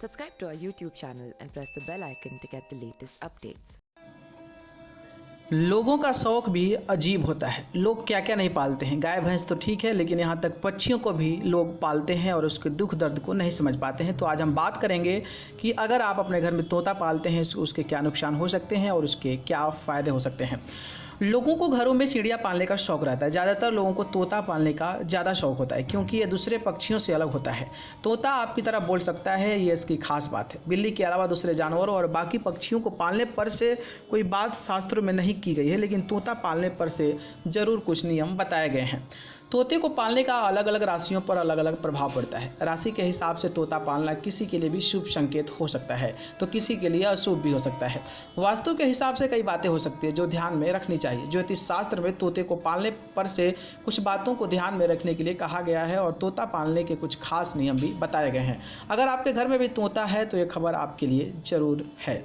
Subscribe to our YouTube channel and press the bell icon to get the latest updates. लोगों का शौक भी अजीब होता है। लोग क्या क्या नहीं पालते हैं। गाय भैंस तो ठीक है, लेकिन यहाँ तक पक्षियों को भी लोग पालते हैं और उसके दुख दर्द को नहीं समझ पाते हैं। तो आज हम बात करेंगे कि अगर आप अपने घर में तोता पालते हैं तो उसके क्या नुकसान हो सकते हैं और उसके क्या फ़ायदे हो सकते हैं। लोगों को घरों में चिड़िया पालने का शौक़ रहता है। ज़्यादातर लोगों को तोता पालने का ज़्यादा शौक़ होता है, क्योंकि ये दूसरे पक्षियों से अलग होता है। तोता आपकी तरह बोल सकता है, ये इसकी खास बात है। बिल्ली के अलावा दूसरे जानवरों और बाकी पक्षियों को पालने पर से कोई बात शास्त्रों में नहीं की गई है, लेकिन तोता पालने पर से ज़रूर कुछ नियम बताए गए हैं। तोते को पालने का अलग अलग राशियों पर अलग अलग प्रभाव पड़ता है। राशि के हिसाब से तोता पालना किसी के लिए भी शुभ संकेत हो सकता है तो किसी के लिए अशुभ भी हो सकता है। वास्तु के हिसाब से कई बातें हो सकती है जो ध्यान में रखनी चाहिए। ज्योतिष शास्त्र में तोते को पालने पर से कुछ बातों को ध्यान में रखने के लिए कहा गया है और तोता पालने के कुछ खास नियम भी बताए गए हैं। अगर आपके घर में भी तोता है तो ये खबर आपके लिए ज़रूर है।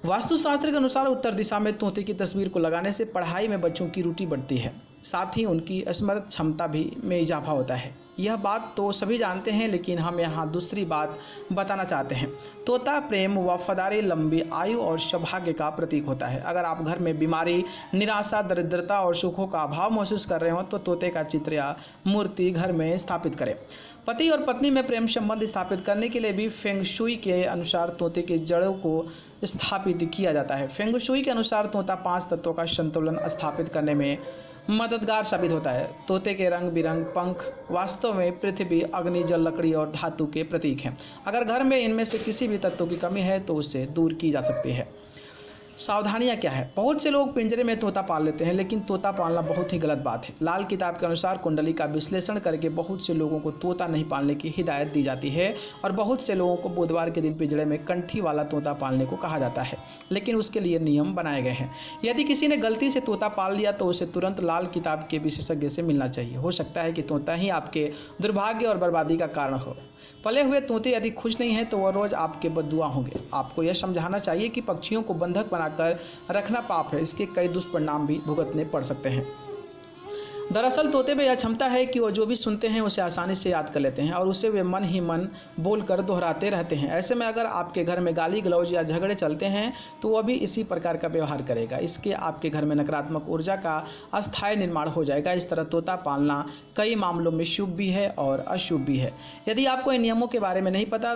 वास्तुशास्त्र के अनुसार उत्तर दिशा में तोते की तस्वीर को लगाने से पढ़ाई में बच्चों की रुचि बढ़ती है, साथ ही उनकी स्मृति क्षमता भी में इजाफा होता है। यह बात तो सभी जानते हैं, लेकिन हम यहाँ दूसरी बात बताना चाहते हैं। तोता प्रेम, वफादारी, लंबी आयु और सौभाग्य का प्रतीक होता है। अगर आप घर में बीमारी, निराशा, दरिद्रता और सुखों का अभाव महसूस कर रहे हो तो तोते का चित्र या मूर्ति घर में स्थापित करें। पति और पत्नी में प्रेम संबंध स्थापित करने के लिए भी फेंग शुई के अनुसार तोते की जड़ों को स्थापित किया जाता है। फेंग शुई के अनुसार तोता 5 तत्वों का संतुलन स्थापित करने में मददगार साबित होता है। तोते के रंग बिरंग पंख वास्तव में पृथ्वी, अग्नि, जल, लकड़ी और धातु के प्रतीक हैं। अगर घर में इनमें से किसी भी तत्व की कमी है तो उसे दूर की जा सकती है। सावधानियां क्या है। बहुत से लोग पिंजरे में तोता पाल लेते हैं, लेकिन तोता पालना बहुत ही गलत बात है। लाल किताब के अनुसार कुंडली का विश्लेषण करके बहुत से लोगों को तोता नहीं पालने की हिदायत दी जाती है और बहुत से लोगों को बुधवार के दिन पिंजरे में कंठी वाला तोता पालने को कहा जाता है, लेकिन उसके लिए नियम बनाए गए हैं। यदि किसी ने गलती से तोता पाल लिया तो उसे तुरंत लाल किताब के विशेषज्ञ से मिलना चाहिए। हो सकता है कि तोता ही आपके दुर्भाग्य और बर्बादी का कारण हो। पले हुए तोते यदि खुश नहीं हैं तो वह रोज आपके बद्दुआ होंगे। आपको यह समझाना चाहिए कि पक्षियों को बंधक बनाकर रखना पाप है। इसके कई दुष्परिणाम भी भुगतने पड़ सकते हैं। दरअसल तोते में यह क्षमता है कि वो जो भी सुनते हैं उसे आसानी से याद कर लेते हैं और उसे वे मन ही मन बोलकर दोहराते रहते हैं। ऐसे में अगर आपके घर में गाली गलौज या झगड़े चलते हैं तो वह भी इसी प्रकार का व्यवहार करेगा। इसके आपके घर में नकारात्मक ऊर्जा का अस्थायी निर्माण हो जाएगा। इस तरह तोता पालना कई मामलों में शुभ भी है और अशुभ भी है। यदि आपको इन नियमों के बारे में नहीं पता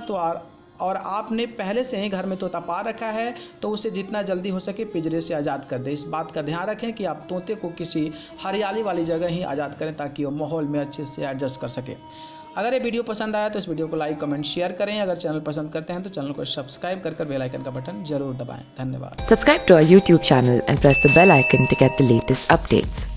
और आपने पहले से ही घर में तोता पा रखा है तो उसे जितना जल्दी हो सके पिंजरे से आज़ाद कर दें। इस बात का ध्यान रखें कि आप तोते को किसी हरियाली वाली जगह ही आज़ाद करें ताकि वो माहौल में अच्छे से एडजस्ट कर सके। अगर ये वीडियो पसंद आया तो इस वीडियो को लाइक, कमेंट, शेयर करें। अगर चैनल पसंद करते हैं तो चैनल को सब्सक्राइब कर बेल आइकन का बटन जरूर दबाएं। धन्यवाद। Subscribe to our YouTube channel and press the bell icon to get the latest updates.